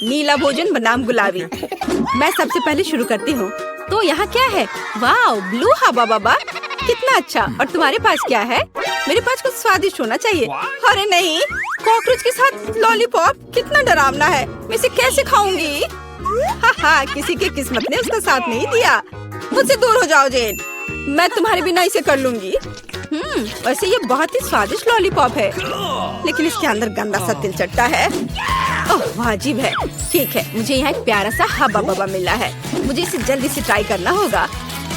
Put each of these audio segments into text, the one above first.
नीला भोजन बनाम गुलाबी। मैं सबसे पहले शुरू करती हूँ। तो यहाँ क्या है? वाओ, ब्लू हवा बाबा, कितना अच्छा। और तुम्हारे पास क्या है? मेरे पास कुछ स्वादिष्ट होना चाहिए। अरे नहीं, कॉकरोच के साथ लॉलीपॉप, कितना डरावना है। मैं इसे कैसे खाऊंगी? हाँ, किसी के किस्मत ने उसका साथ नहीं दिया। मुझसे दूर हो जाओ जेन, मैं तुम्हारे बिना इसे कर लूंगी। वैसे ये बहुत ही स्वादिष्ट लॉलीपॉप है, लेकिन इसके अंदर गंदा सा तिल चट्टा है। ओह, अजीब है। ठीक है, मुझे यहाँ एक प्यारा सा हब्बा बब्बा मिला है। मुझे इसे जल्दी से ट्राई करना होगा।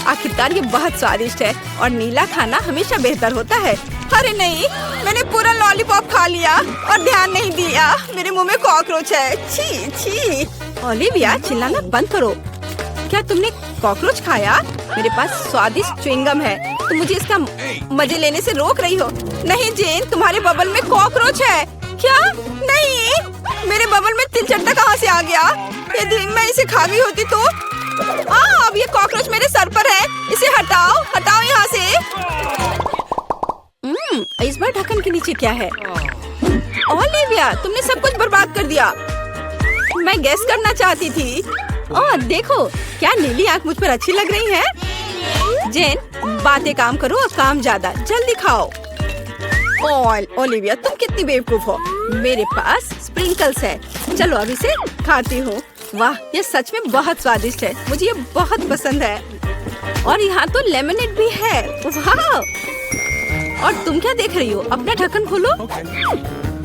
आखिरकार ये बहुत स्वादिष्ट है और नीला खाना हमेशा बेहतर होता है। अरे नहीं, मैंने पूरा लॉलीपॉप खा लिया और ध्यान नहीं दिया। मेरे मुंह में कॉकरोच है। छी छी। ओलिविया, चिल्लाना बंद करो। क्या तुमने कॉकरोच खाया? मेरे पास स्वादिष्ट च्युइंगम है, तुम मुझे इसका मजे लेने से रोक रही हो। नहीं जेन, तुम्हारे बबल में कॉकरोच है। क्या? नहीं, मेरे बबल में तिल चट्टा कहाँ से आ गया? यदि मैं इसे खा गई होती तो। अब ये कॉकरोच मेरे सर पर है। इसे हटाओ, हटाओ यहाँ से। इस बार ढक्कन के नीचे क्या है? ओलिविया, तुमने सब कुछ बर्बाद कर दिया। मैं गेस करना चाहती थी। ओह देखो, क्या नीली आंख मुझ पर अच्छी लग रही है। जेन, बातें काम करो और काम ज्यादा। जल्दी खाओ। ओलिविया, तुम कितनी बेवकूफ हो। मेरे पास स्प्रिंकल्स है। चलो अब इसे खाती हूँ। वाह, ये सच में बहुत स्वादिष्ट है। मुझे ये बहुत पसंद है। और यहाँ तो लेमनेड भी है। वाह! और तुम क्या देख रही हो? अपना ढक्कन खोलो।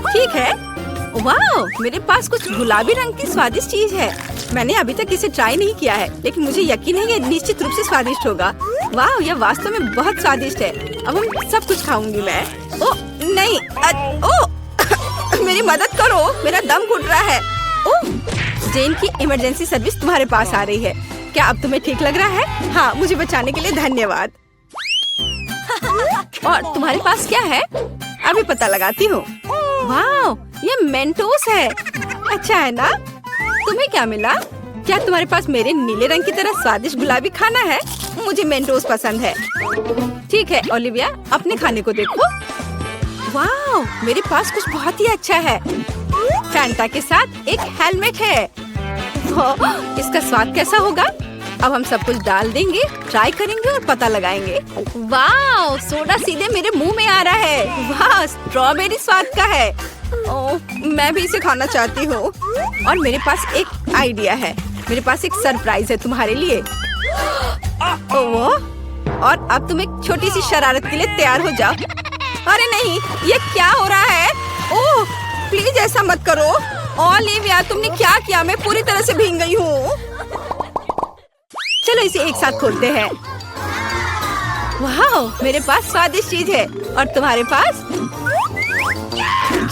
ठीक है। वाह, मेरे पास कुछ गुलाबी रंग की स्वादिष्ट चीज है। मैंने अभी तक इसे ट्राई नहीं किया है, लेकिन मुझे यकीन है ये निश्चित रूप से स्वादिष्ट होगा। वाह, यह वास्तव में बहुत स्वादिष्ट है। अब हम सब कुछ खाऊंगी मैं। ओह नहीं, मेरी मदद करो, मेरा दम घुट रहा है। ओह, जेन की इमरजेंसी सर्विस तुम्हारे पास आ रही है। क्या अब तुम्हें ठीक लग रहा है? हाँ, मुझे बचाने के लिए धन्यवाद। और तुम्हारे पास क्या है? अभी पता लगाती हूँ। वाह, ये मेंटोस है। अच्छा है ना? तुम्हें क्या मिला? क्या तुम्हारे पास मेरे नीले रंग की तरह स्वादिष्ट गुलाबी खाना है? मुझे मेंटोस पसंद है। ठीक है ओलिविया, अपने खाने को देखो। वाह, मेरे पास कुछ बहुत ही अच्छा है। फैंटा के साथ एक हेलमेट है। इसका स्वाद कैसा होगा? अब हम सब कुछ डाल देंगे, ट्राई करेंगे और पता लगाएंगे। वाह, सोडा सीधे मेरे मुंह में आ रहा है। वाह, स्ट्रॉबेरी स्वाद का है। ओह, मैं भी इसे खाना चाहती हूँ। और मेरे पास एक आइडिया है। मेरे पास एक सरप्राइज है तुम्हारे लिए। ओह, और अब तुम एक छोटी सी शरारत के लिए तैयार हो जाओ। अरे नहीं, ये क्या हो रहा है? ओह, प्लीज ऐसा मत करो। ओलिविया, तुमने क्या किया? मैं पूरी तरह से भीग गई हूँ। चलो इसे एक साथ खोलते हैं। वाह, मेरे पास स्वादिष्ट चीज है और तुम्हारे पास?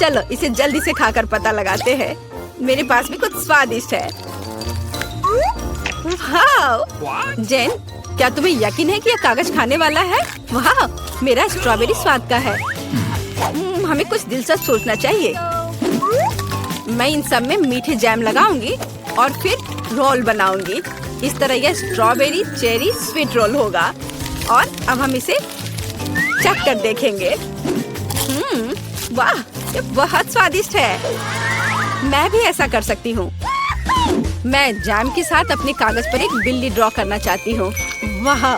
चलो इसे जल्दी से खाकर पता लगाते हैं। मेरे पास भी कुछ स्वादिष्ट है। वाह! जेन, क्या तुम्हें यकीन है कि यह कागज खाने वाला है? वाह, मेरा स्ट्रॉबेरी स्वाद का है। हमें कुछ दिलचस्प सोचना चाहिए। मैं इन सब में मीठे जैम लगाऊंगी और फिर रोल बनाऊंगी। इस तरह यह स्ट्रॉबेरी चेरी स्वीट रोल होगा। और अब हम इसे चख कर देखेंगे। वाह, ये बहुत स्वादिष्ट है। मैं भी ऐसा कर सकती हूँ। मैं जैम के साथ अपने कागज पर एक बिल्ली ड्रॉ करना चाहती हूँ। वाह,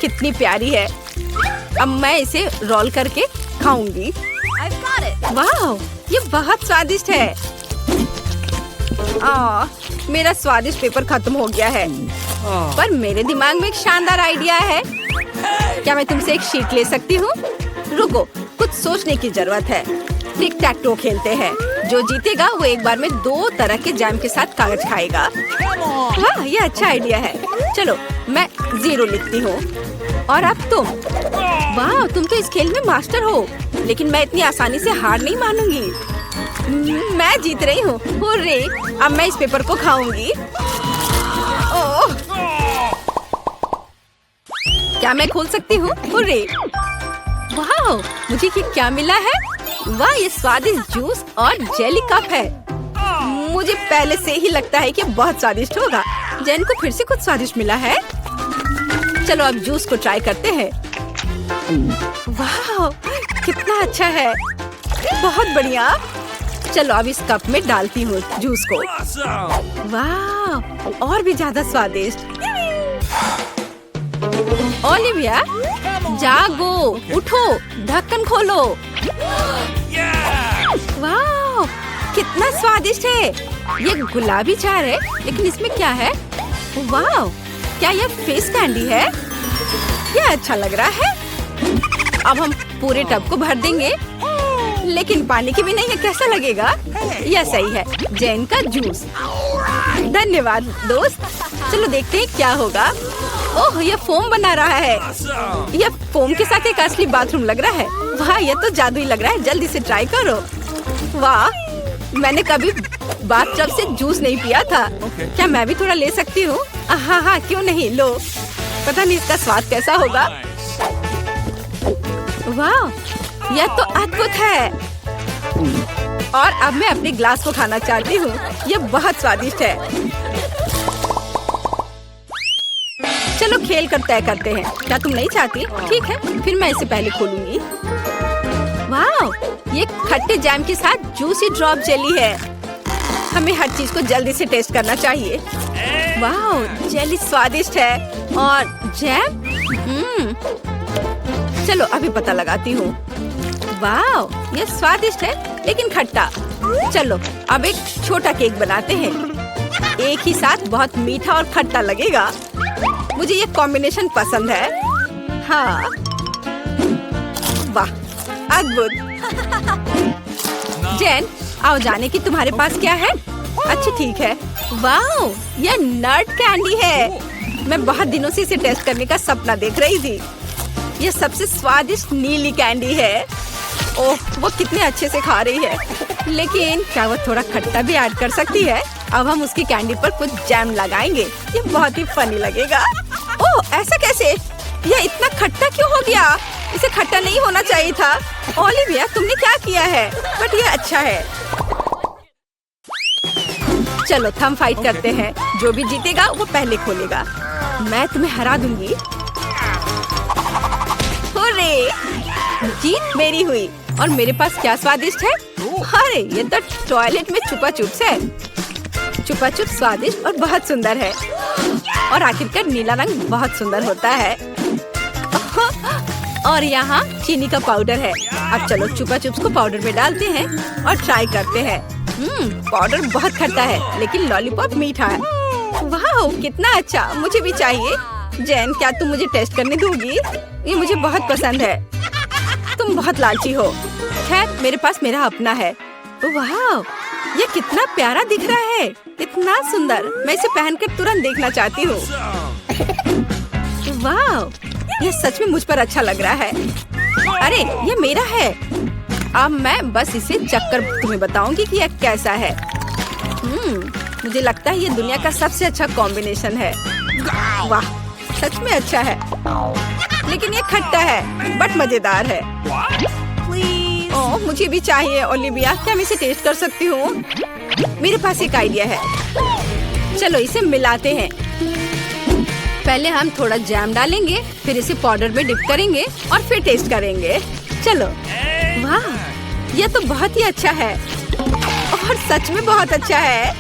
कितनी प्यारी है। अब मैं इसे रोल करके खाऊंगी। वाह, ये बहुत स्वादिष्ट है। मेरा स्वादिष्ट पेपर खत्म हो गया है। पर मेरे दिमाग में एक शानदार आइडिया है। क्या मैं तुमसे एक शीट ले सकती हूँ? रुको, कुछ सोचने की जरूरत है। टिक टैक टो खेलते हैं। जो जीतेगा वो एक बार में 2 तरह के जैम के साथ कागज खाएगा। वाह, ये अच्छा आइडिया है। चलो मैं 0 लिखती हूँ। और अब तुम? वाह, तुम तो इस खेल में मास्टर हो। लेकिन मैं इतनी आसानी से हार नहीं मानूंगी। मैं जीत रही हूँ। हुर्रे! अब मैं इस पेपर को खाऊंगी। ओह! क्या मैं खोल सकती हूँ? हुर्रे! वाह, मुझे ये क्या मिला है? वाह, ये स्वादिष्ट जूस और जेली कप है। मुझे पहले से ही लगता है कि बहुत स्वादिष्ट होगा। जेन को फिर से कुछ स्वादिष्ट मिला है। चलो अब जूस को ट्राई करते हैं। वाह, कितना अच्छा है। बहुत बढ़िया। चलो अब इस कप में डालती हूँ जूस को। वाह, और भी ज्यादा स्वादिष्ट। ओलिविया, जागो, उठो, ढक्कन खोलो। वाह, कितना स्वादिष्ट है। ये गुलाबी चार है, लेकिन इसमें क्या है? वाह, क्या यह फिश कैंडी है? यह अच्छा लग रहा है। अब हम पूरे टब को भर देंगे, लेकिन पानी की भी नहीं है। कैसा लगेगा? यह सही है। जैन का जूस। धन्यवाद दोस्त। चलो देखते हैं क्या होगा। ओह, यह फोम बना रहा है। यह फोम के साथ एक असली बाथरूम लग रहा है। वाह, यह तो जादुई लग रहा है। जल्दी से ट्राई करो। वाह, मैंने कभी बाथटब से जूस नहीं पिया था। क्या मैं भी थोड़ा ले सकती हूँ? हाँ हाँ, क्यों नहीं, लो। पता नहीं इसका स्वाद कैसा होगा। वाह, यह तो अद्भुत है। और अब मैं अपने ग्लास को खाना चाहती हूँ। यह बहुत स्वादिष्ट है। चलो खेल कर तय करते हैं। क्या तुम नहीं चाहती? ठीक है, फिर मैं इसे पहले खोलूंगी। वाह, ये खट्टे जैम के साथ जूसी ड्रॉप जेली है। हमें हर चीज को जल्दी से टेस्ट करना चाहिए। वाह, जेली स्वादिष्ट है और जैम चलो अभी पता लगाती हूँ। वाह, ये स्वादिष्ट है लेकिन खट्टा। चलो अब एक छोटा केक बनाते हैं। एक ही साथ बहुत मीठा और खट्टा लगेगा। मुझे ये कॉम्बिनेशन पसंद है। हाँ, वाह, अद्भुत। जैन, आओ जाने की तुम्हारे पास क्या है? अच्छा ठीक है। वाह, यह नट कैंडी है। मैं बहुत दिनों से इसे टेस्ट करने का सपना देख रही थी। यह सबसे स्वादिष्ट नीली कैंडी है। ओह, वो कितने अच्छे से खा रही है। लेकिन क्या वो थोड़ा खट्टा भी ऐड कर सकती है? अब हम उसकी कैंडी पर कुछ जैम लगाएंगे। ये बहुत ही फनी लगेगा। ओह, ऐसा कैसे? यह इतना खट्टा क्यों हो गया? इसे खट्टा नहीं होना चाहिए था। ओलिविया, तुमने क्या किया है? बट यह अच्छा है। चलो थम फाइट करते हैं। जो भी जीतेगा वो पहले खोलेगा। मैं तुम्हें हरा दूंगी। हुर्रे! जीत मेरी हुई। और मेरे पास क्या स्वादिष्ट है? अरे, ये तो टॉयलेट में छुपा चुप्स है। छुपा चुप स्वादिष्ट और बहुत सुंदर है। और आखिरकार नीला रंग बहुत सुंदर होता है। और यहाँ चीनी का पाउडर है। अब चलो छुपा चुप्स को पाउडर में डालते हैं और ट्राई करते हैं। पाउडर बहुत खट्टा है लेकिन लॉलीपॉप मीठा है। वाह, कितना अच्छा, मुझे भी चाहिए। जैन, क्या तुम मुझे टेस्ट करने दोगी? ये मुझे बहुत पसंद है। तुम बहुत लालची हो। खैर, मेरे पास मेरा अपना है। वाह, ये कितना प्यारा दिख रहा है। इतना सुंदर। मैं इसे पहनकर तुरंत देखना चाहती हूँ। वाह, ये सच में मुझ पर अच्छा लग रहा है। अरे, ये मेरा है। अब मैं बस इसे चखकर तुम्हें बताऊंगी कि यह कैसा है। मुझे लगता है ये दुनिया का सबसे अच्छा कॉम्बिनेशन है। वाह, सच में अच्छा है। लेकिन ये खट्टा है बट मजेदार है। ओह, मुझे भी चाहिए। ओलिविया, क्या मैं इसे टेस्ट कर सकती हूँ? मेरे पास एक आइडिया है। चलो इसे मिलाते हैं। पहले हम थोड़ा जैम डालेंगे, फिर इसे पाउडर में डिप करेंगे और फिर टेस्ट करेंगे। चलो। वाह, यह तो बहुत ही अच्छा है और सच में बहुत अच्छा है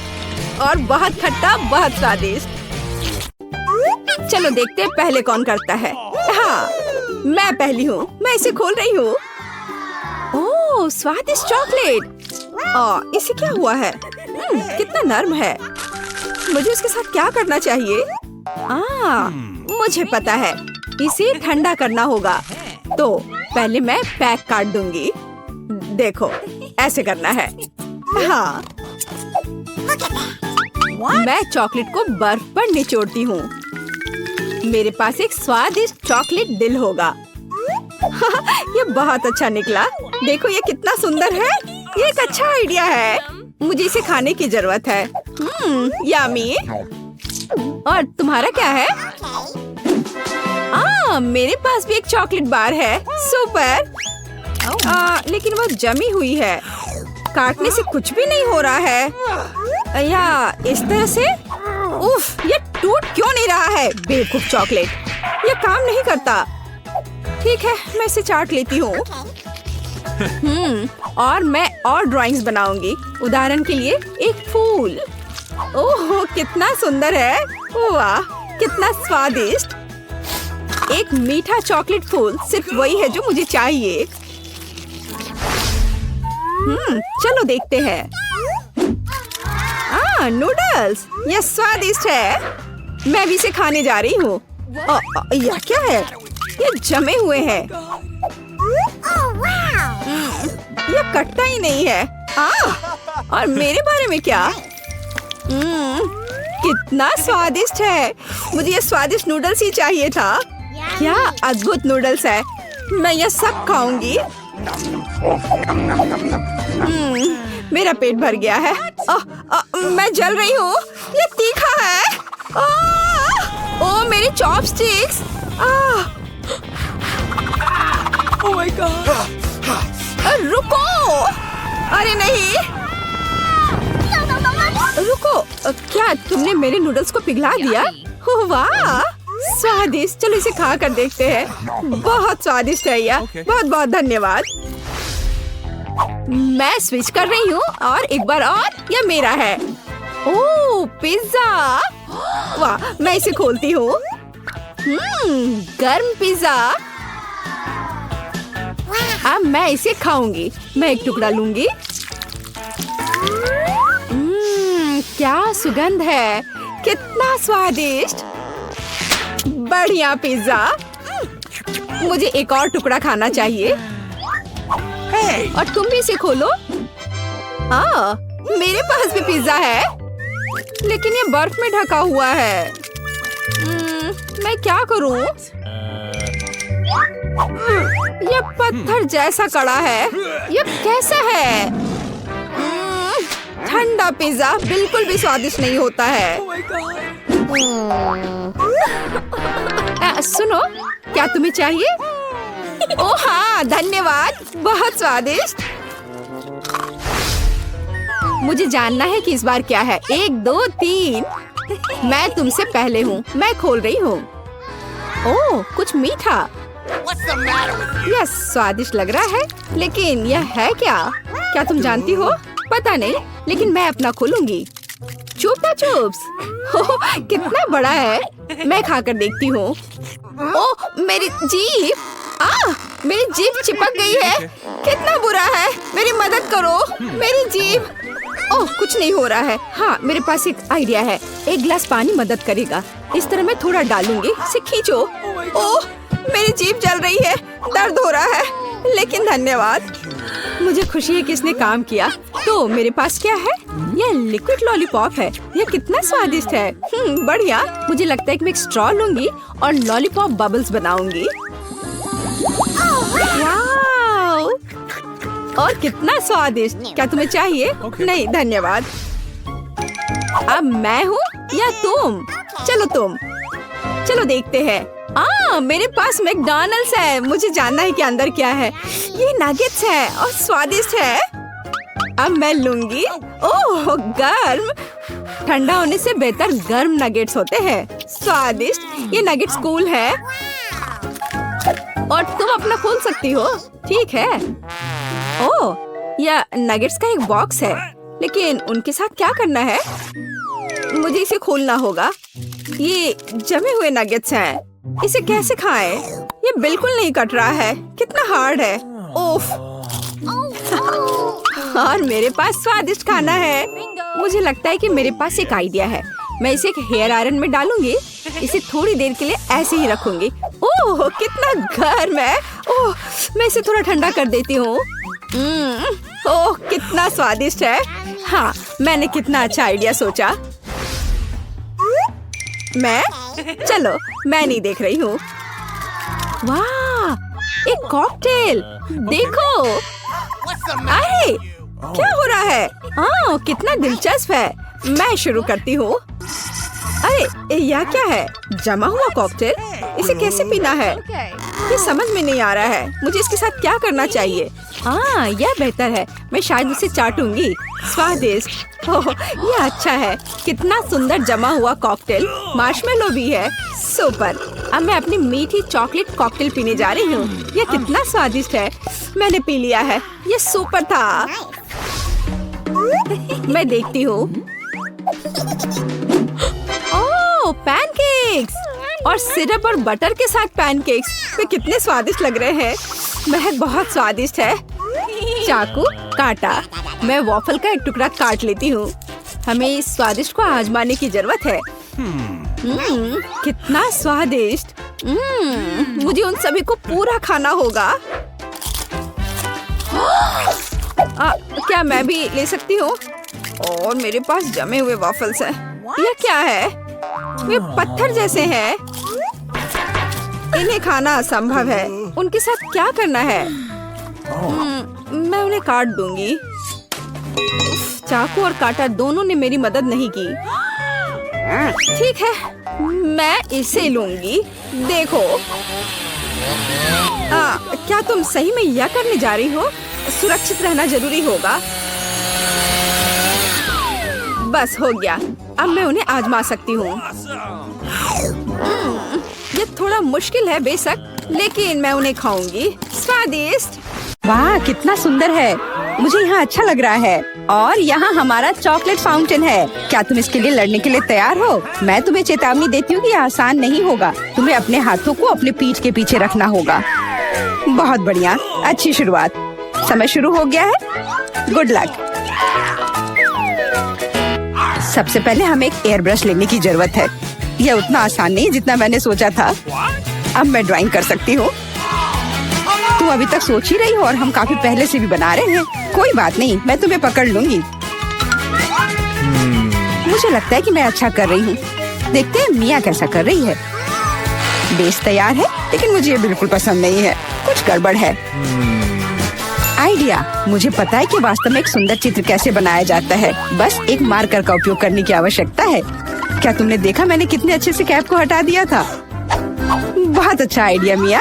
और बहुत खट्टा, बहुत स्वादिष्ट। चलो देखते हैं पहले कौन करता है। हाँ, मैं पहली हूँ। मैं इसे खोल रही हूँ। ओह, स्वादिष्ट चॉकलेट। इसे क्या हुआ है? कितना नर्म है। मुझे इसके साथ क्या करना चाहिए? मुझे पता है। इसे ठंडा करना होगा। तो पहले मैं पैक काट दूंगी। देखो, ऐसे करना है। हाँ, मैं चॉकलेट को बर्फ पर निचोड़ती हूँ। मेरे पास एक स्वादिष्ट चॉकलेट दिल होगा। ये बहुत अच्छा निकला। देखो ये कितना सुंदर है। ये एक अच्छा आइडिया है। मुझे इसे खाने की जरूरत है। यम्मी। और तुम्हारा क्या है? मेरे पास भी एक चॉकलेट बार है। सुपर। लेकिन वो जमी हुई है। काटने से कुछ भी नहीं हो रहा है। या इस तरह से? उफ, ये टूट क्यों नहीं रहा है? बेवकूफ चॉकलेट, ये काम नहीं करता। ठीक है, मैं इसे चाट लेती हूँ। और मैं और ड्राइंग्स बनाऊंगी। उदाहरण के लिए एक फूल। ओह कितना सुंदर है, वाह कितना स्वादिष्ट। एक मीठा चॉकलेट फूल, सिर्फ वही है जो मुझे चाहिए। चलो देखते हैं। नूडल्स, यह स्वादिष्ट है। मैं भी इसे खाने जा रही हूँ। यह क्या है? ये जमे हुए हैं। यह कटता ही नहीं है। और मेरे बारे में क्या? कितना स्वादिष्ट है। मुझे ये स्वादिष्ट नूडल्स ही चाहिए था। क्या अद्भुत नूडल्स है। मैं ये सब खाऊंगी। मेरा पेट भर गया है। मैं जल रही हूँ। ये तीखा है। ओह मेरी चॉपस्टिक्स। Oh my God. रुको। अरे नहीं, रुको। क्या तुमने मेरे नूडल्स को पिघला दिया? वाह स्वादिष्ट। चलो इसे खा कर देखते हैं। बहुत स्वादिष्ट है यह। बहुत बहुत धन्यवाद। मैं स्विच कर रही हूँ और एक बार और यह मेरा है। ओह पिज्जा। वाह मैं इसे खोलती हूँ। गर्म पिज्जा। अब मैं इसे खाऊंगी। मैं एक टुकड़ा लूंगी। क्या सुगंध है। कितना स्वादिष्ट। बढ़िया पिज्जा। मुझे एक और टुकड़ा खाना चाहिए। और तुम भी इसे खोलो। मेरे पास भी पिज्जा है, लेकिन ये बर्फ में ढका हुआ है। मैं क्या करूं? ये पत्थर जैसा कड़ा है। ये कैसा है? ठंडा पिज्जा बिल्कुल भी स्वादिष्ट नहीं होता है। सुनो, क्या तुम्हें चाहिए? ओह हाँ धन्यवाद। बहुत स्वादिष्ट। मुझे जानना है कि इस बार क्या है। 1 2 3। मैं तुमसे पहले हूँ। मैं खोल रही हूँ। ओह कुछ मीठा। यह स्वादिष्ट लग रहा है, लेकिन यह है क्या? क्या तुम जानती हो? पता नहीं, लेकिन मैं अपना खोलूंगी। चुपा चुप्स। कितना बड़ा है। मैं खाकर देखती हूँ। ओह मेरी जीभ। मेरी जीभ चिपक गई है। कितना बुरा है। मेरी मदद करो। मेरी जीभ। ओह कुछ नहीं हो रहा है। हाँ मेरे पास एक आइडिया है। एक गिलास पानी मदद करेगा। इस तरह मैं थोड़ा डालूंगी। इसे खींचो। ओह मेरी जीभ जल रही है। दर्द हो रहा है, लेकिन धन्यवाद। मुझे खुशी है कि इसने काम किया। तो मेरे पास क्या है? यह लिक्विड लॉलीपॉप है। यह कितना स्वादिष्ट है। बढ़िया। मुझे लगता है कि मैं एक स्ट्रॉ लूंगी और लॉलीपॉप बबल्स बनाऊंगी। वाव! और कितना स्वादिष्ट। क्या तुम्हें चाहिए? नहीं धन्यवाद। अब मैं हूँ या तुम? चलो तुम। चलो देखते हैं। मेरे पास मैकडॉनल्ड्स है। मुझे जानना है कि अंदर क्या है। ये नगेट्स है और स्वादिष्ट है। अब मैं लूंगी। ओह गर्म। ठंडा होने से बेहतर गर्म नगेट्स होते हैं। स्वादिष्ट। ये नगेट्स कूल है और तुम अपना खोल सकती हो। ठीक है। ओह यह नगेट्स का एक बॉक्स है, लेकिन उनके साथ क्या करना है? मुझे इसे खोलना होगा। ये जमे हुए नगेट्स हैं। इसे कैसे खाएं? ये बिल्कुल नहीं कट रहा है। कितना हार्ड है। ओफ। और मेरे पास स्वादिष्ट खाना है। मुझे लगता है कि मेरे पास एक आइडिया है। मैं इसे एक हेयर आयरन में डालूंगी। इसे थोड़ी देर के लिए ऐसे ही रखूंगी। ओह कितना गर्म है। ओह मैं इसे थोड़ा ठंडा कर देती हूँ। ओह कितना स्वादिष्ट है। हाँ मैंने कितना अच्छा आइडिया सोचा। चलो मैं नहीं देख रही हूँ। वाह एक कॉकटेल। देखो। अरे क्या हो रहा है? कितना दिलचस्प है। मैं शुरू करती हूँ। अरे यह क्या है? जमा हुआ कॉकटेल। इसे कैसे पीना है? ये समझ में नहीं आ रहा है। मुझे इसके साथ क्या करना चाहिए? यह बेहतर है। मैं शायद उसे चाटूंगी। स्वादिष्ट। ओह यह अच्छा है। कितना सुंदर जमा हुआ कॉकटेल। मार्शमेलो भी है। सुपर। अब मैं अपनी मीठी चॉकलेट कॉकटेल पीने जा रही हूँ। यह कितना स्वादिष्ट है। मैंने पी लिया है। यह सुपर था। मैं देखती हूँ। ओह, पैनकेक्स और सिरप और बटर के साथ पैनकेक्स। वे कितने स्वादिष्ट लग रहे हैं। महक बहुत स्वादिष्ट है। चाकू, काटा। मैं वॉफल का एक टुकड़ा काट लेती हूँ। हमें इस स्वादिष्ट को आजमाने की जरूरत है। कितना स्वादिष्ट। मुझे उन सभी को पूरा खाना होगा। क्या मैं भी ले सकती हूँ? और मेरे पास जमे हुए वॉफल्स हैं। यह क्या है? वे पत्थर जैसे हैं। इन्हें खाना असंभव है। उनके साथ क्या करना है? मैं उन्हें काट दूंगी। चाकू और काटा दोनों ने मेरी मदद नहीं की। ठीक है, मैं इसे लूंगी। देखो, क्या तुम सही में यह करने जा रही हो? सुरक्षित रहना जरूरी होगा। बस हो गया। अब मैं उन्हें आजमा सकती हूँ। ये थोड़ा मुश्किल है बेशक, लेकिन मैं उन्हें खाऊंगी। स्वादिष्ट। वाह, कितना सुंदर है। मुझे यहाँ अच्छा लग रहा है। और यहाँ हमारा चॉकलेट फाउंटेन है। क्या तुम इसके लिए लड़ने के लिए तैयार हो? मैं तुम्हें चेतावनी देती हूँ कि यह आसान नहीं होगा। तुम्हें अपने हाथों को अपने पीठ के पीछे रखना होगा। बहुत बढ़िया, अच्छी शुरुआत। समय शुरू हो गया है। Good luck. सबसे पहले हमें एक एयर ब्रश लेने की जरूरत है। यह उतना आसान नहीं जितना मैंने सोचा था। अब मैं ड्राइंग कर सकती हूँ। तुम अभी तक सोच ही रही हो और हम काफी पहले से भी बना रहे हैं। कोई बात नहीं, मैं तुम्हें पकड़ लूंगी। मुझे लगता है कि मैं अच्छा कर रही हूँ। देखते हैं मिया कैसा कर रही है। बेस तैयार है, लेकिन मुझे ये बिल्कुल पसंद नहीं है। कुछ गड़बड़ है। आइडिया। मुझे पता है कि वास्तव में एक सुंदर चित्र कैसे बनाया जाता है। बस एक मार्कर का उपयोग करने की आवश्यकता है। क्या तुमने देखा मैंने कितने अच्छे से कैप को हटा दिया था? बहुत अच्छा आइडिया मिया।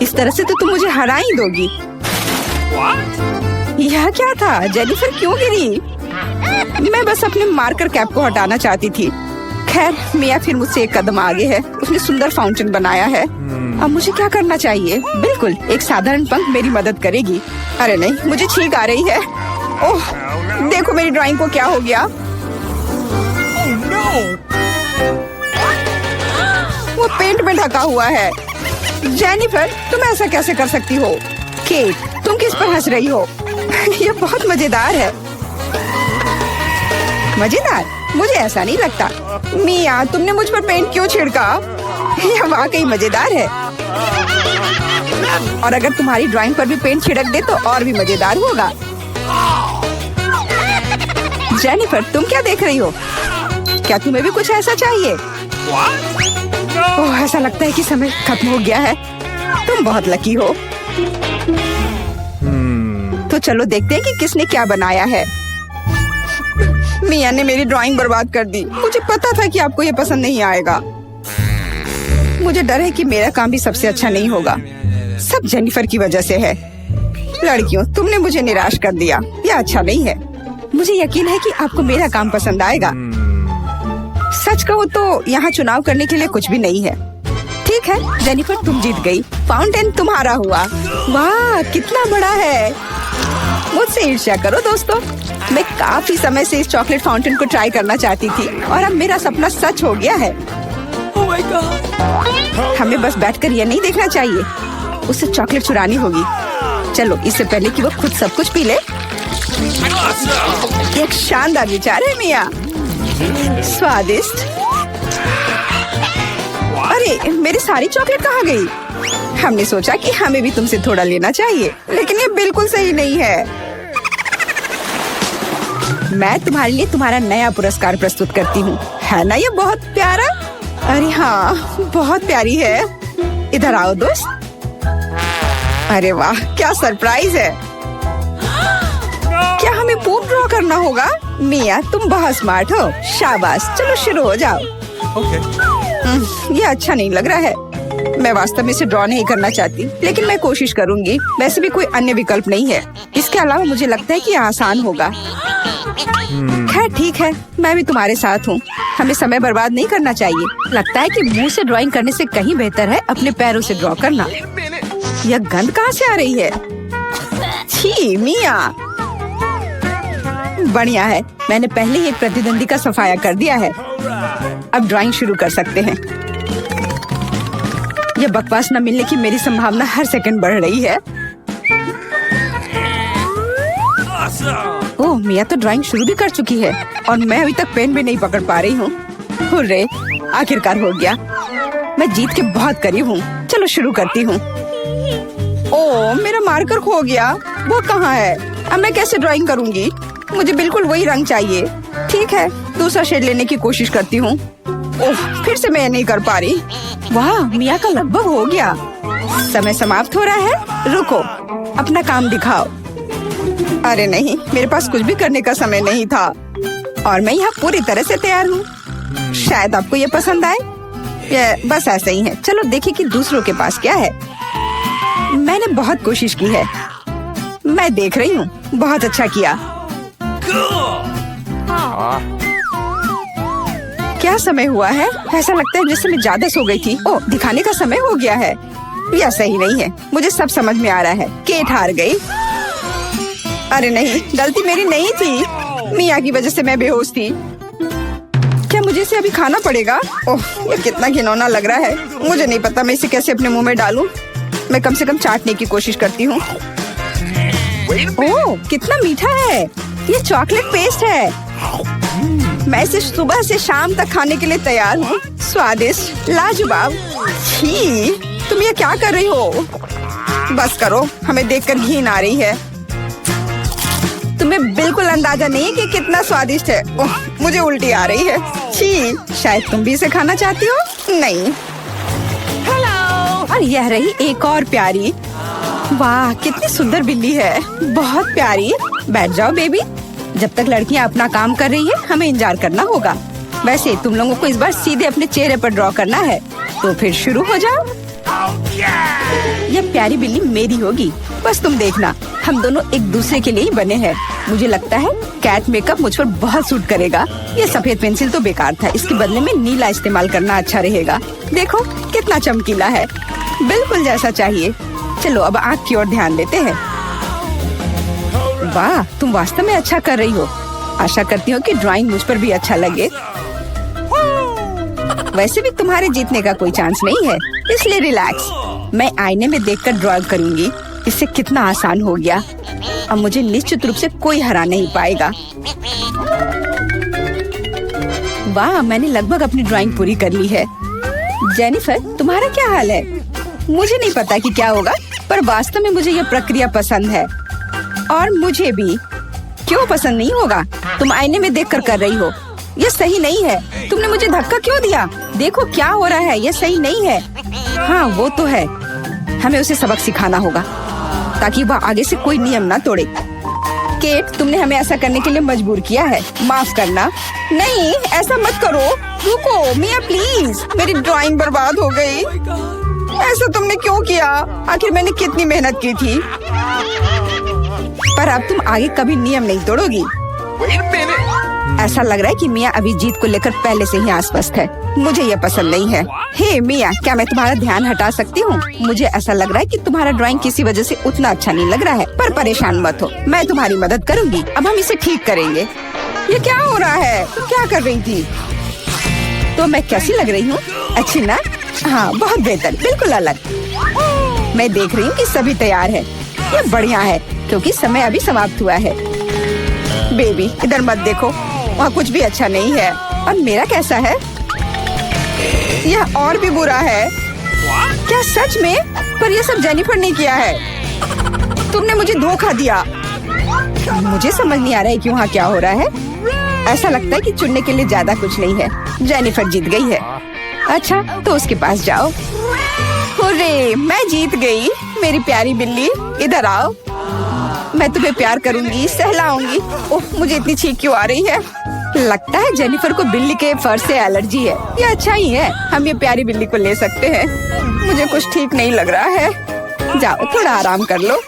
इस तरह से तो तुम मुझे हरा ही दोगी। यह क्या था? जेनिफर क्यों गिरी? मैं बस अपने मार्कर कैप को हटाना चाहती थी। खैर, मिया फिर मुझसे एक कदम आगे है। उसने सुंदर फाउंटेन बनाया है। अब मुझे क्या करना चाहिए? बिल्कुल, एक साधारण पंख मेरी मदद करेगी। अरे नहीं, मुझे छींक आ रही है। ओह, देखो मेरी ड्राइंग को क्या हो गया। वो पेंट में ढका हुआ है। जेनिफर, तुम ऐसा कैसे कर सकती हो? केट, तुम किस पर हंस रही हो? यह बहुत मजेदार है। मजेदार? मुझे ऐसा नहीं लगता। मिया, तुमने मुझ पर पेंट क्यों छिड़का? यह वाकई मजेदार है। और अगर तुम्हारी ड्राइंग पर भी पेंट छिड़क दे तो और भी मजेदार होगा। जेनिफर, तुम क्या देख रही हो? क्या तुम्हें भी कुछ ऐसा चाहिए? ओह, ऐसा लगता है कि समय खत्म हो गया है। तुम बहुत लकी हो। तो चलो देखते हैं कि किसने क्या बनाया है। मिया ने मेरी ड्राइंग बर्बाद कर दी। मुझे पता था कि आपको ये पसंद नहीं आएगा। मुझे डर है कि मेरा काम भी सबसे अच्छा नहीं होगा। सब जेनिफर की वजह से है। लड़कियों, तुमने मुझे निराश कर दिया। यह अच्छा नहीं है। मुझे यकीन है कि आपको मेरा काम पसंद आएगा। सच कहो तो यहाँ चुनाव करने के लिए कुछ भी नहीं है। ठीक है जेनिफर, तुम जीत गई। फाउंटेन तुम्हारा हुआ। वाह, कितना बड़ा है। मुझसे ईर्ष्या करो दोस्तों। मैं काफी समय से इस चॉकलेट फाउंटेन को ट्राई करना चाहती थी और अब मेरा सपना सच हो गया है। Oh my God! हमें बस बैठकर यह नहीं देखना चाहिए, उसे चॉकलेट चुरानी होगी। चलो, इससे पहले कि वो खुद सब कुछ पी ले। एक शानदार विचार है मिया। स्वादिष्ट। अरे, मेरी सारी चॉकलेट कहाँ गई? हमने सोचा कि हमें भी तुमसे थोड़ा लेना चाहिए, लेकिन ये बिल्कुल सही नहीं है। मैं तुम्हारे लिए तुम्हारा नया पुरस्कार प्रस्तुत करती हूँ। है ना ये बहुत प्यारा? अरे हाँ, बहुत प्यारी है। इधर आओ दोस्त। अरे वाह, क्या सरप्राइज है। क्या हमें पूप ड्रॉ करना होगा? मिया, तुम बहुत स्मार्ट हो। शाबाश, चलो शुरू हो जाओ। ये अच्छा नहीं लग रहा है। मैं वास्तव में इसे ड्रॉ नहीं करना चाहती, लेकिन मैं कोशिश करूंगी। वैसे भी कोई अन्य विकल्प नहीं है। इसके अलावा मुझे लगता है कि यह आसान होगा। खैर ठीक है, मैं भी तुम्हारे साथ हूँ। हमें समय बर्बाद नहीं करना चाहिए। लगता है कि मुंह से ड्राइंग करने से कहीं बेहतर है अपने पैरों से ड्रॉ करना। यह गंध कहाँ से आ रही है? छी मिया, बढ़िया है, मैंने पहले ही एक प्रतिद्वंदी का सफाया कर दिया है। अब ड्राइंग शुरू कर सकते हैं। यह बकवास न मिलने की मेरी संभावना हर सेकंड बढ़ रही है। ओह, मिया तो ड्राइंग शुरू भी कर चुकी है और मैं अभी तक पेन भी नहीं पकड़ पा रही हूँ। हुर्रे, आखिरकार हो गया। मैं जीत के बहुत करीब हूँ। चलो शुरू करती हूँ। ओह, मेरा मार्कर खो गया। वो कहाँ है? अब मैं कैसे ड्राइंग करूँगी? मुझे बिल्कुल वही रंग चाहिए। ठीक है, दूसरा शेड लेने की कोशिश करती हूँ। ओह, फिर से मैं नहीं कर पा रही। वाह, मिया का लगभग हो गया। समय समाप्त हो रहा है। रुको, अपना काम दिखाओ। अरे नहीं, मेरे पास कुछ भी करने का समय नहीं था और मैं यहाँ पूरी तरह से तैयार हूँ। शायद आपको ये पसंद आए। ये बस ऐसा ही है। चलो देखें कि दूसरों के पास क्या है। मैंने बहुत कोशिश की है। मैं देख रही हूँ। बहुत अच्छा किया। क्या समय हुआ है? ऐसा लगता है जैसे मैं ज्यादा सो गई थी। ओह, दिखाने का समय हो गया है। यह सही नहीं है। मुझे सब समझ में आ रहा है। केट हार गई। अरे नहीं, गलती मेरी नहीं थी। मिया की वजह से मैं बेहोश थी। क्या मुझे इसे अभी खाना पड़ेगा? ओह, ये कितना घिनौना लग रहा है। मुझे नहीं पता मैं इसे कैसे अपने मुंह में डालूं। मैं कम से कम चाटने की कोशिश करती हूँ। ओह, कितना मीठा है। ये चॉकलेट पेस्ट है। मैं इसे सुबह से शाम तक खाने के लिए तैयार हूँ। स्वादिष्ट, लाजवाब। छी, तुम ये क्या कर रही हो? बस करो, हमें देखकर घिन आ रही है। तुम्हें बिल्कुल अंदाजा नहीं है कि कितना स्वादिष्ट है। ओह, मुझे उल्टी आ रही है। छी, शायद तुम भी इसे खाना चाहती हो? नहीं। और यह रही एक और प्यारी। वाह, कितनी सुंदर बिल्ली है। बहुत प्यारी। बैठ जाओ बेबी। जब तक लड़कियां अपना काम कर रही है, हमें इंतजार करना होगा। वैसे तुम लोगों को इस बार सीधे अपने चेहरे पर ड्रॉ करना है, तो फिर शुरू हो जाओ। यह प्यारी बिल्ली मेरी होगी। बस तुम देखना, हम दोनों एक दूसरे के लिए ही बने हैं। मुझे लगता है कैट मेकअप मुझ पर बहुत सूट करेगा। ये सफेद पेंसिल तो बेकार था। इसके बदले में नीला इस्तेमाल करना अच्छा रहेगा। देखो कितना चमकीला है। बिल्कुल जैसा चाहिए। चलो अब आँख की ओर ध्यान देते हैं। वाह, तुम वास्तव में अच्छा कर रही हो। आशा करती हूँ कि ड्राइंग मुझ पर भी अच्छा लगे। वैसे भी तुम्हारे जीतने का कोई चांस नहीं है, इसलिए रिलैक्स। मैं आईने में देखकर ड्रॉ करूंगी। इससे कितना आसान हो गया। अब मुझे निश्चित रूप से कोई हरा नहीं पाएगा। वाह, मैंने लगभग अपनी ड्राइंग पूरी कर ली है। जेनिफर, तुम्हारा क्या हाल है? मुझे नहीं पता कि क्या होगा, पर वास्तव में मुझे यह प्रक्रिया पसंद है। और मुझे भी। क्यों पसंद नहीं होगा? तुम आईने में देखकर कर रही हो। यह सही नहीं है। तुमने मुझे धक्का क्यों दिया? देखो क्या हो रहा है। यह सही नहीं है। हाँ, वो तो है। हमें उसे सबक सिखाना होगा ताकि वह आगे से कोई नियम ना तोड़े। केट, तुमने हमें ऐसा करने के लिए मजबूर किया है। माफ करना। नहीं, ऐसा मत करो। रुको मिया, प्लीज। मेरी ड्राइंग बर्बाद हो गई। ऐसा तुमने क्यों किया? आखिर मैंने कितनी मेहनत की थी। पर अब तुम आगे कभी नियम नहीं तोड़ोगी। ऐसा लग रहा है कि मिया अभी जीत को लेकर पहले से ही आश्वस्त है। मुझे ये पसंद नहीं है। हे मिया, क्या मैं तुम्हारा ध्यान हटा सकती हूँ? मुझे ऐसा लग रहा है कि तुम्हारा ड्राइंग किसी वजह से उतना अच्छा नहीं लग रहा है, पर परेशान मत हो, मैं तुम्हारी मदद करूँगी। अब हम इसे ठीक करेंगे। ये क्या हो रहा है? तुम क्या कर रही थी? तो मैं कैसी लग रही हूँ? अच्छी ना? हाँ, बहुत बेहतर, बिल्कुल अलग। मैं देख रही हूँ कि सभी तैयार है। ये बढ़िया है क्योंकि समय अभी समाप्त हुआ है। बेबी, इधर मत देखो, वहाँ कुछ भी अच्छा नहीं है। और मेरा कैसा है? यह और भी बुरा है। क्या सच में? पर यह सब जेनिफर ने किया है। तुमने मुझे धोखा दिया। मुझे समझ नहीं आ रहा है कि वहाँ क्या हो रहा है। ऐसा लगता है कि चुनने के लिए ज्यादा कुछ नहीं है। जेनिफर जीत गई है। अच्छा, तो उसके पास जाओ। हुर्रे, मैं जीत गई। मेरी प्यारी बिल्ली, इधर आओ। मैं तुम्हें प्यार करूंगी, सहलाऊंगी। ओह, मुझे इतनी छींक क्यों आ रही है? लगता है जेनिफर को बिल्ली के फर से एलर्जी है। ये अच्छा ही है, हम ये प्यारी बिल्ली को ले सकते हैं। मुझे कुछ ठीक नहीं लग रहा है। जाओ, थोड़ा आराम कर लो।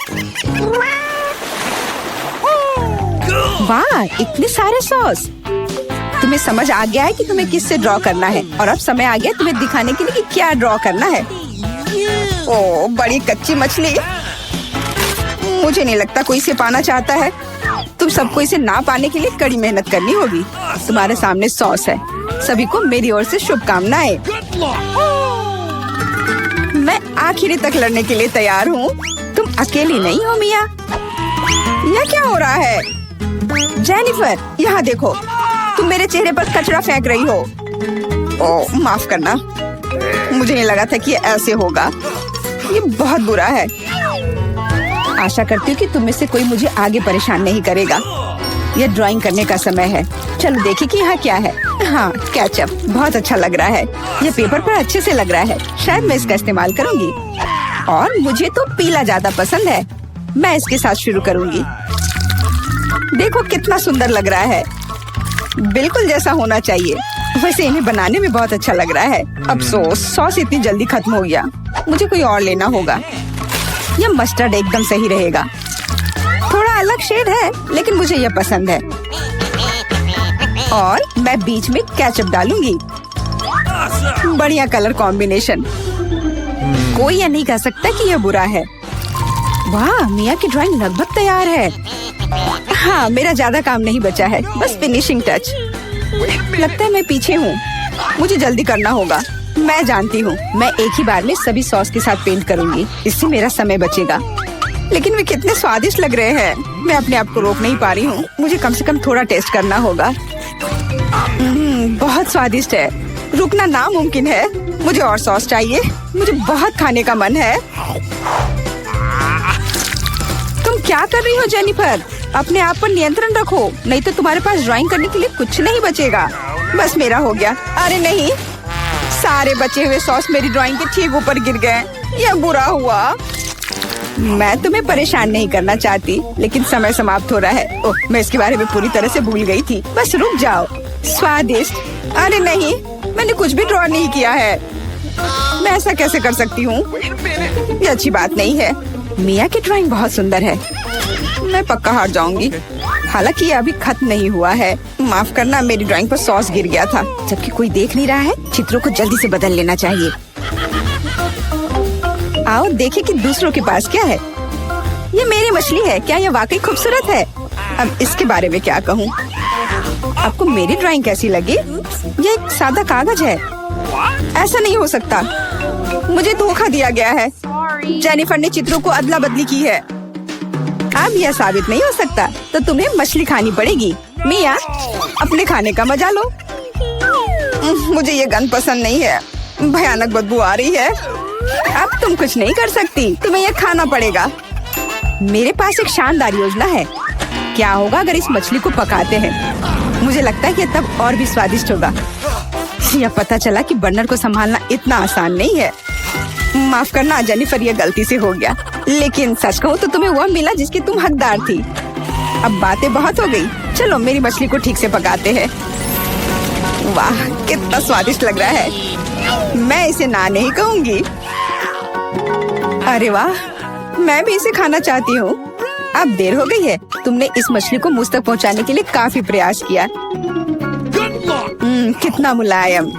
वाह, इतने सारे सॉस। तुम्हें समझ आ गया है कि तुम्हें किससे ड्रॉ करना है, और अब समय आ गया तुम्हें दिखाने के लिए कि क्या ड्रॉ करना है। ओह, बड़ी कच्ची मछली। मुझे नहीं लगता कोई इसे पाना चाहता है। तुम तुम सबको इसे ना पाने के लिए कड़ी मेहनत करनी होगी। तुम्हारे सामने सॉस है। सभी को मेरी ओर से शुभकामनाएं। मैं आखिरी तक लड़ने के लिए तैयार हूँ। तुम अकेली नहीं हो मिया। यह क्या हो रहा है? जेनिफर, यहाँ देखो, तुम मेरे चेहरे पर कचरा फेंक रही हो। ओह, माफ करना, मुझे नहीं लगा था कि ये ऐसे होगा। ये बहुत बुरा है। आशा करती हूँ कि तुम में से कोई मुझे आगे परेशान नहीं करेगा। यह ड्राइंग करने का समय है। चलो देखिए कि यहाँ क्या है। हाँ, केचप बहुत अच्छा लग रहा है। यह पेपर पर अच्छे से लग रहा है। शायद मैं इसका इस्तेमाल करूँगी। और मुझे तो पीला ज्यादा पसंद है। मैं इसके साथ शुरू करूँगी। देखो कितना सुंदर लग रहा है। बिल्कुल जैसा होना चाहिए। वैसे इन्हें बनाने में बहुत अच्छा लग रहा है। अफसोस, सॉस इतनी जल्दी खत्म हो गया। मुझे कोई और लेना होगा। यह मस्टर्ड एकदम सही रहेगा। थोड़ा अलग शेड है, लेकिन मुझे यह पसंद है। और मैं बीच में केचप डालूंगी। बढ़िया कलर कॉम्बिनेशन। कोई यह नहीं कह सकता कि यह बुरा है। वाह, मिया की ड्राइंग लगभग तैयार है। हाँ, मेरा ज्यादा काम नहीं बचा है, बस फिनिशिंग टच। लगता है मैं पीछे हूँ। मुझे जल्दी करना होगा। मैं जानती हूँ, मैं एक ही बार में सभी सॉस के साथ पेंट करूँगी। इससे मेरा समय बचेगा। लेकिन वे कितने स्वादिष्ट लग रहे हैं। मैं अपने आप को रोक नहीं पा रही हूँ। मुझे कम से कम थोड़ा टेस्ट करना होगा। बहुत स्वादिष्ट है। रुकना नामुमकिन है। मुझे और सॉस चाहिए। मुझे बहुत खाने का मन है। तुम क्या कर रही हो जेनिफर? अपने आप पर नियंत्रण रखो, नहीं तो तुम्हारे पास ड्राइंग करने के लिए कुछ नहीं बचेगा। बस मेरा हो गया। अरे नहीं, सारे बचे हुए सॉस मेरी ड्राइंग के ठीक ऊपर गिर गए। यह बुरा हुआ। मैं तुम्हें परेशान नहीं करना चाहती, लेकिन समय समाप्त हो रहा है। ओह, मैं इसके बारे में पूरी तरह से भूल गई थी। बस रुक जाओ। स्वादिष्ट। अरे नहीं, मैंने कुछ भी ड्रॉ नहीं किया है। मैं ऐसा कैसे कर सकती हूँ? ये अच्छी बात नहीं है। मिया की ड्राइंग बहुत सुंदर है। मैं पक्का हार जाऊंगी। हालांकि ये अभी खत्म नहीं हुआ है। माफ करना, मेरी ड्राइंग पर सॉस गिर गया था। जबकि कोई देख नहीं रहा है। चित्रों को जल्दी से बदल लेना चाहिए। आओ देखें कि दूसरों के पास क्या है। ये मेरी मछली है। क्या ये वाकई खूबसूरत है? अब इसके बारे में क्या कहूँ? आपको मेरी ड्राइंग कैसी लगी? ये एक सादा कागज है। ऐसा नहीं हो सकता। मुझे धोखा दिया गया है। जेनिफर ने चित्रों को अदला बदली की है। अब यह साबित नहीं हो सकता, तो तुम्हें मछली खानी पड़ेगी। मिया, अपने खाने का मजा लो। मुझे ये गंध पसंद नहीं है। भयानक बदबू आ रही है। अब तुम कुछ नहीं कर सकती। तुम्हें यह खाना पड़ेगा। मेरे पास एक शानदार योजना है। क्या होगा अगर इस मछली को पकाते हैं? मुझे लगता है कि तब और भी स्वादिष्ट होगा। यह पता चला कि बर्नर को संभालना इतना आसान नहीं है। माफ करना जेनिफर, यह गलती से हो गया। लेकिन सच कहूँ तो तुम्हें वह मिला जिसकी तुम हकदार थी। अब बातें बहुत हो गई। चलो मेरी मछली को ठीक से पकाते हैं। वाह, कितना स्वादिष्ट लग रहा है। मैं इसे ना नहीं कहूँगी। अरे वाह, मैं भी इसे खाना चाहती हूँ। अब देर हो गई है। तुमने इस मछली को मुझ तक पहुँचाने के लिए काफी प्रयास किया। कितना मुलायम।